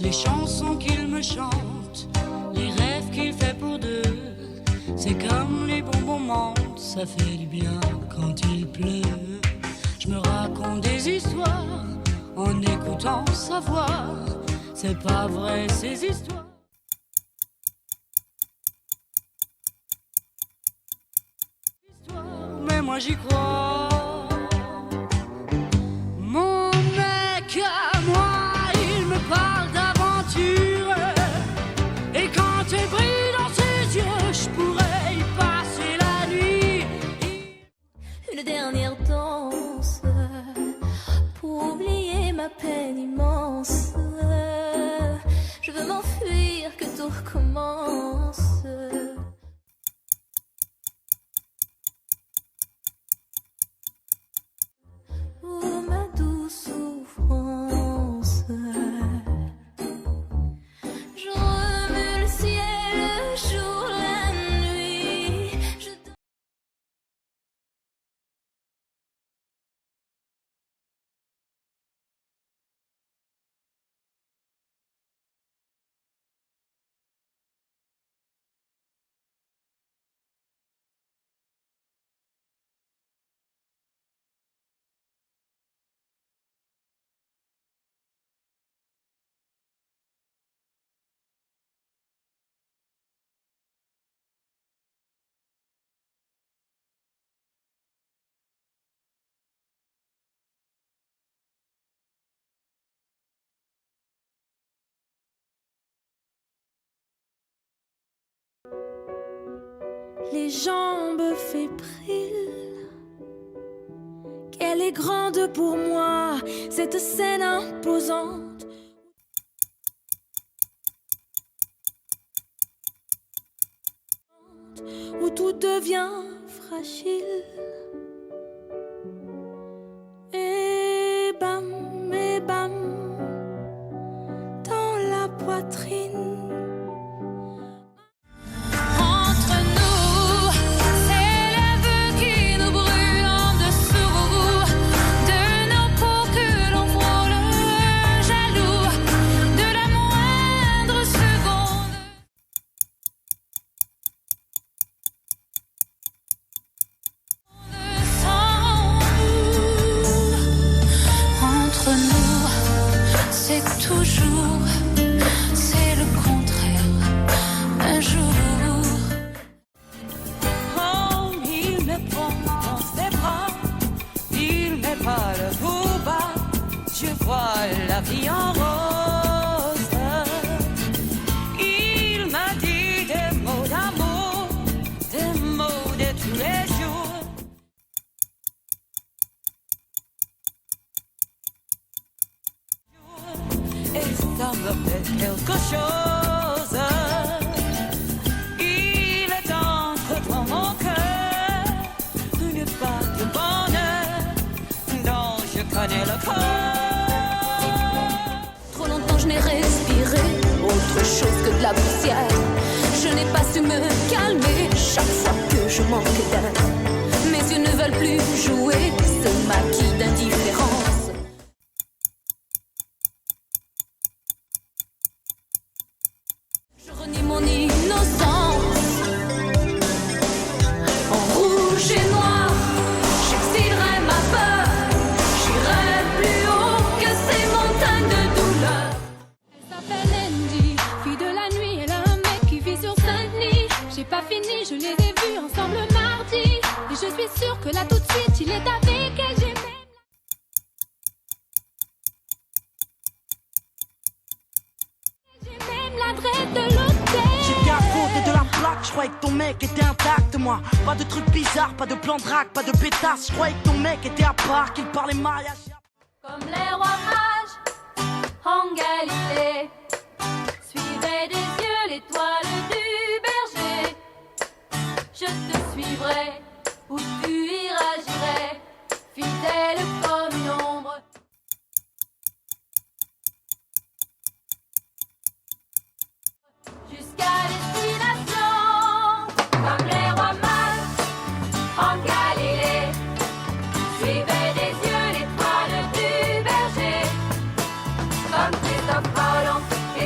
les chansons qu'il me chante, les rêves qu'il fait pour deux. C'est comme les bons moments, ça fait du bien quand il pleut. Je me raconte des histoires en écoutant sa voix. C'est pas vrai ces histoires. Mais moi j'y crois. Mon mec à moi, il me parle d'aventure. Et quand elle brille dans ses yeux, je pourrais y passer la nuit. Une dernière danse pour oublier ma peine immense. Je veux m'enfuir, que tout recommence. Oh ma douce souffrance, je remue le ciel, le jour, la nuit. Les jambes fébriles, qu'elle est grande pour moi, cette scène imposante. Où tout devient fragile. Et bam, dans la poitrine. Je vois la vie en rose. Il m'a dit des mots d'amour, des mots de tous les jours. Et ça me fait quelque chose. Il est entre dans mon cœur une part de bonheur dont je connais le corps. Je n'ai respiré autre chose que de la poussière. Je n'ai pas su me calmer chaque fois que je manque d'air. Mes yeux ne veulent plus jouer ce maquis d'indifférence. Je renie mon innocence. En rouge et noir, j'exilerai ma peur. J'irai plus haut que ces montagnes de douleur. J'ai pas fini, je les ai vus ensemble mardi. Et je suis sûre que là tout de suite il est avec elle. J'ai même l'adresse de l'hôtel. J'étais à côté de la plaque, je croyais que ton mec était intact moi. Pas de trucs bizarres, pas de plan de drague, pas de pétasse. Je croyais que ton mec était à part, qu'il parlait mariage. Comme les rois mages en Galilée, suivez des yeux l'étoile du berger. Je te suivrai, où tu iras j'irai, fidèle comme une ombre. Jusqu'à destination, comme les rois mages en Galilée, suivez des yeux l'étoile du berger. Comme Christophe Colomb et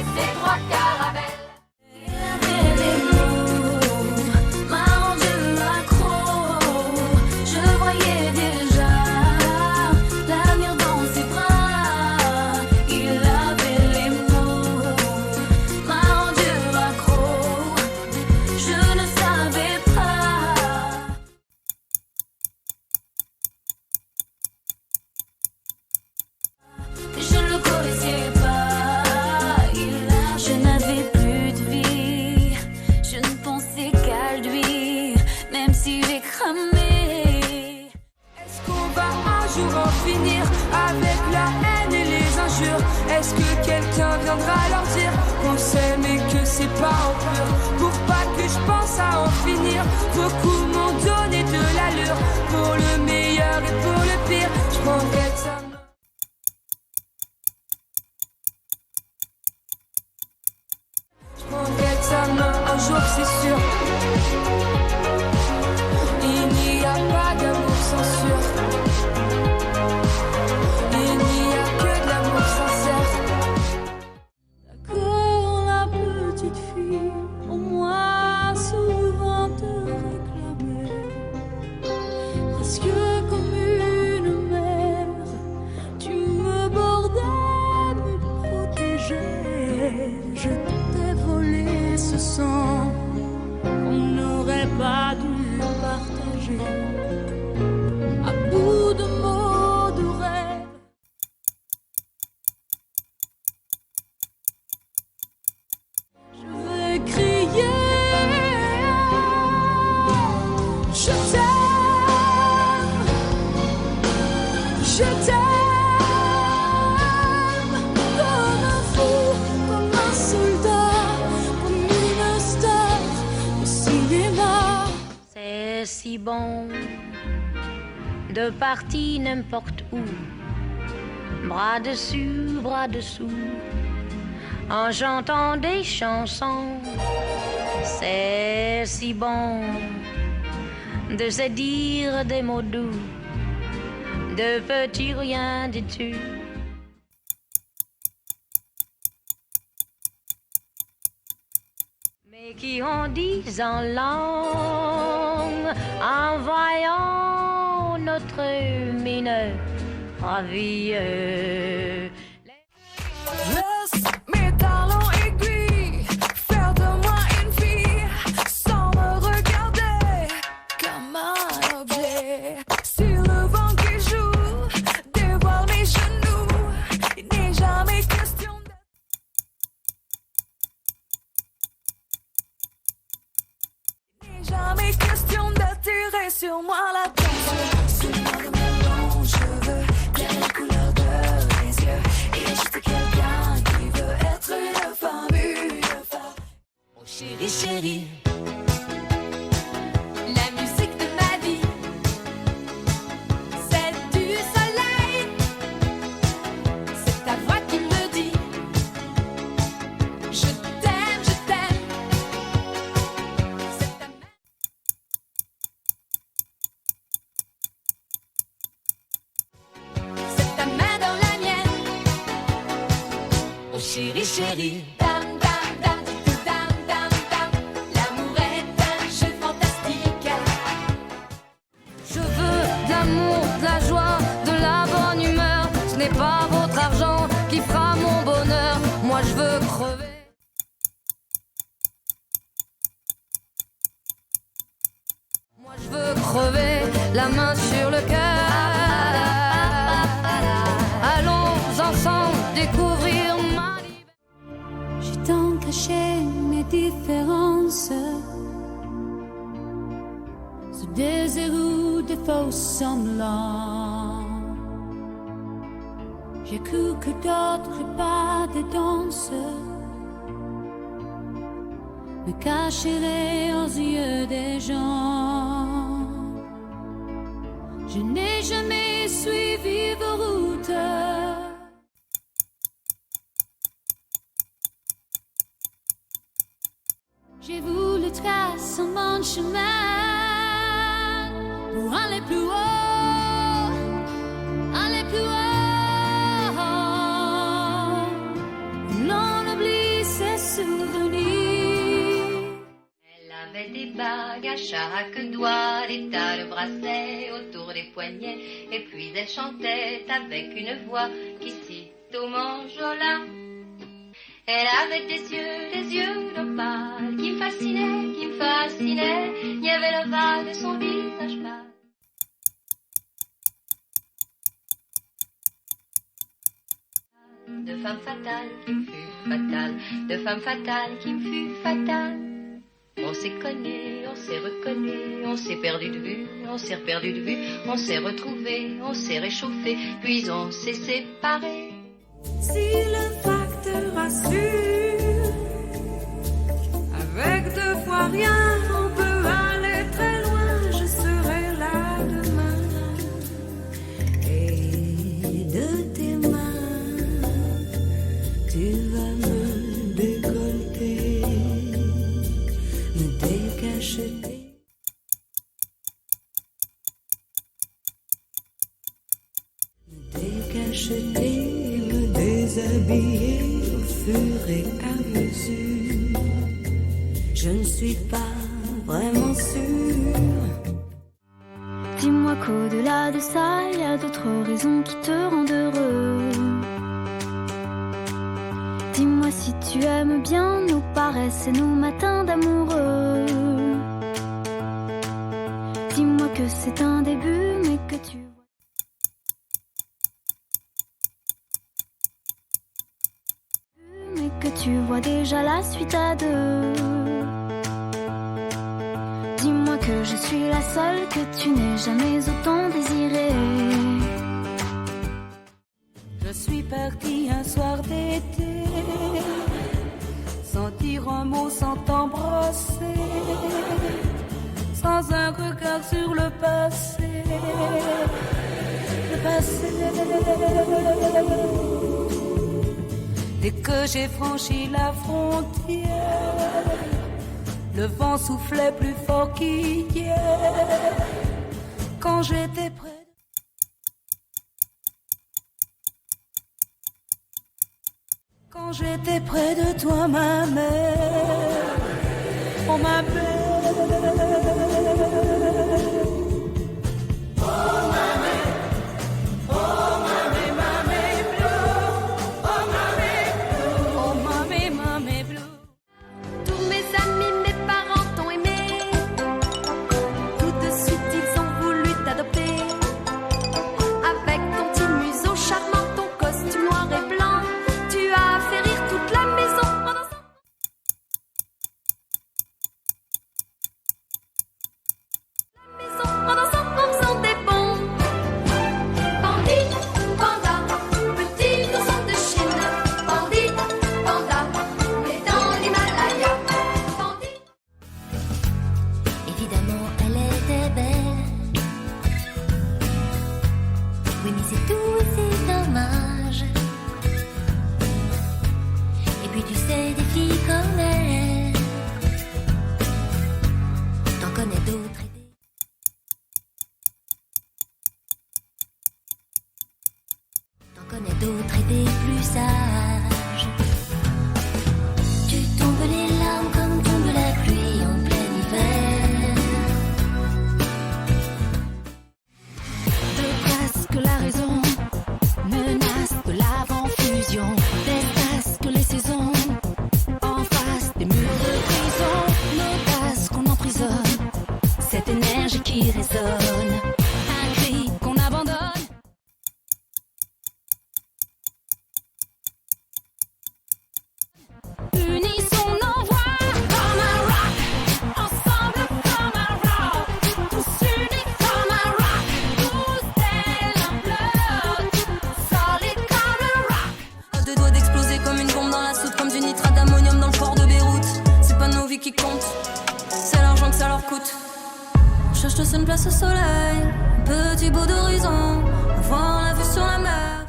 jour en finir avec la haine et les injures? Est-ce que quelqu'un viendra leur dire qu'on s'aime et que c'est pas en pur? Pour pas que je pense à en finir, beaucoup m'ont donné de l'allure. Pour le meilleur et pour le pire, je prendrai ça. Je prendrai sa main un jour, c'est sûr. Il n'y a pas d'amour sans sûr. Il n'y a que de l'amour sincère. D'accord, la petite fille, au moins souvent te réclamer. Presque comme une mère, tu me bordais, me protégeais. Je t'ai volé ce sang qu'on n'aurait pas dû partager. À bout de mots, de rêves. Je vais crier, je t'aime, je t'aime, comme un fou, comme un soldat, comme une star au cinéma. C'est si bon de partir n'importe où, bras dessus, bras dessous, en chantant des chansons. C'est si bon de se dire des mots doux, de petits riens du dessus. Mais qui en disent en langue, en voyant notre mine ravie. Laisse mes talons aiguilles faire de moi une fille sans me regarder comme un objet. Si le vent qui joue dévoile mes genoux, il n'est jamais question jamais question d'attirer sur moi l'attention. Sous-moi de mes longs cheveux, quelle couleur de les yeux. Et juste quelqu'un qui veut être une femme, une femme. Oh chérie, chérie, la musique de ma vie, c'est du soleil. C'est ta voix qui me dit je t'aime, je t'aime. C'est ta main. C'est ta main dans la mienne. Oh chérie, chérie. Dam, dam, dam, dam, dam, dam. L'amour est un jeu fantastique. Je veux de l'amour, de la joie, de la bonne humeur. Ce n'est pas votre argent qui fera mon bonheur. Moi je veux crever. Moi je veux crever, la main sur le cœur. Allons ensemble découvrir ma liberté. J'ai tant caché mes différences, ce désir ou des faux semblants. J'ai cru que d'autres et pas des danses me cacheraient aux yeux des gens. Je n'ai jamais suivi vos routes. J'ai voulu tracer mon chemin pour aller plus haut, aller plus haut. L'on oublie ses souvenirs. Elle avait des bagues à chaque doigt, des tas de bracelets autour des poignets, et puis elle chantait avec une voix qui sitôt m'enjola. Elle avait des yeux d'opale qui me fascinaient, qui me fascinaient. Il y avait l'ovale de son visage pâle. De femme fatale qui me fut fatale, de femme fatale qui me fut fatale. on s'est connu, on s'est reconnu, on s'est perdu de vue, on s'est reperdu de vue, on s'est retrouvé, on s'est réchauffé, puis on s'est séparés. Si le facteur assure, avec 2 fois rien, on peut aller très loin, je serai là demain. Et de tes mains, tu vas me décolleter, me décacheter. Me décacheter, me déshabiller au fur et à mesure. Je ne suis pas vraiment sûre. Dis-moi qu'au-delà de ça, il y a d'autres raisons qui te rendent heureux. Dis-moi si tu aimes bien nos paresses et nos matins d'amoureux. Dis-moi que c'est un début, mais que tu vois. Mais que tu vois déjà la suite à 2. Dis-moi que je suis la seule que tu n'aies jamais autant désirée. Je suis partie un soir d'été, sans dire un mot, sans t'embrasser, sans un regard sur le passé. Le passé. Dès que j'ai franchi la frontière, le vent soufflait plus fort qu'hier. Quand j'étais près, quand j'étais près de toi, ma mère, on m'appelait. Tous mes amis, mes parents t'ont aimé. Tout de suite, ils ont voulu t'adopter. Avec ton petit museau charmant, ton costume noir et blanc, tu as fait rire toute la maison en dansant. En faisant des bons. Bandit, panda, petit ourson de Chine. Bandit, panda, mais dans l'Himalaya. Bandit. Évidemment, elle était belle. Oui, mais c'est tout et c'est dommage. Et puis tu sais, des filles comme elle, t'en connais d'autres. T'en connais d'autres et des plus sages. Tu tombes les larmes comme tombe la pluie en plein hiver. De presque la raison, menace de l'avant-fusion, déteste que les saisons, en face des murs de prison, l'audace qu'on emprisonne, cette énergie qui résonne, un cri qu'on abandonne. Unissons nos voix comme un rock, ensemble comme un rock, tous unis comme un rock, tous tel un bloc, solide comme un rock. À 2 doigts d'exploser comme une bombe dans la soupe, comme du nitrate d'ammonium dans le port de Beyrouth. C'est pas nos vies qui comptent, c'est l'argent que ça leur coûte. Cherche-toi une place au soleil, un petit bout d'horizon, avoir la vue sur la mer.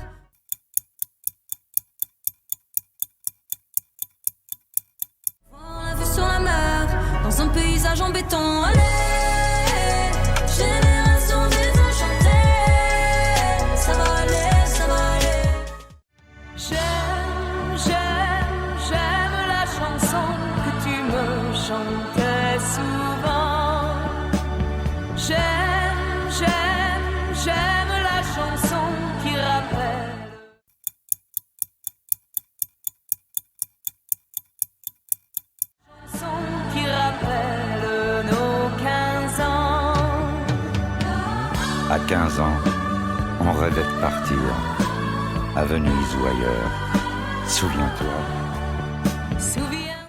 Avoir la vue sur la mer, dans un paysage en béton. Allez, génération désenchantée, ça va aller, ça va aller. J'aime la chanson que tu me chantais souvent. J'aime la chanson qui rappelle. Chanson qui rappelle nos 15 ans. À 15 ans, on rêvait de partir, à Venise ou ailleurs. Souviens-toi. Souviens.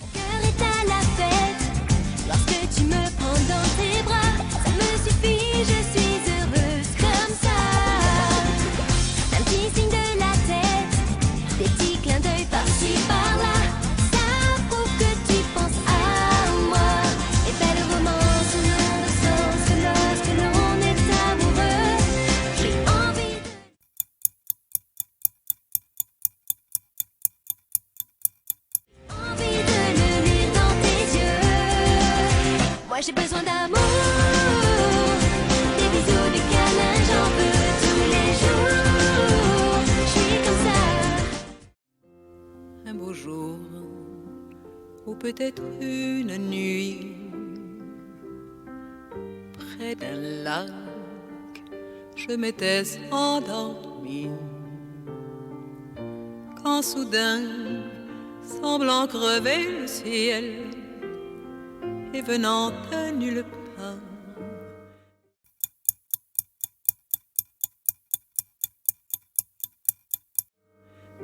Mon cœur est à la fête, C'était une nuit près d'un lac, je m'étais endormie quand soudain, semblant crever le ciel et venant de nulle part,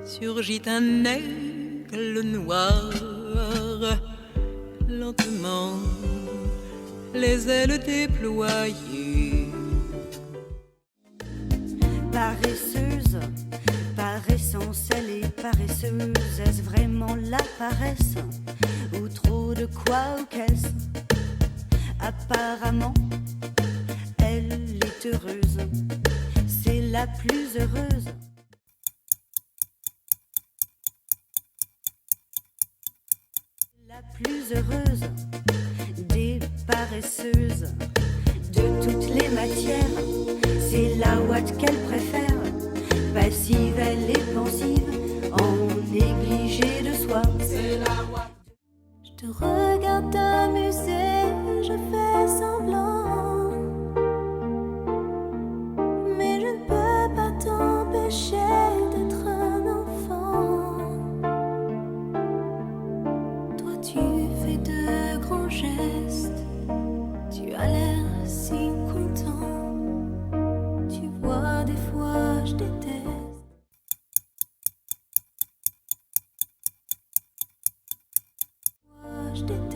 surgit un aigle noir, lentement, les ailes déployées. Paresseuse, par essence, elle est paresseuse. Est-ce vraiment la paresse ou trop de quoi ou qu'est-ce? Apparemment, elle est heureuse, c'est la plus heureuse. La plus heureuse des paresseuses de toutes les matières. C'est la ouate qu'elle préfère, passive, elle est pensive, en négligé de soi. C'est la ouate. Je te regarde t'amuser, je fais semblant, mais je ne peux pas t'empêcher d'être un enfant. Toi tu fais de grands gestes, tu as l'air si content. Tu vois, des fois je déteste. Je déteste.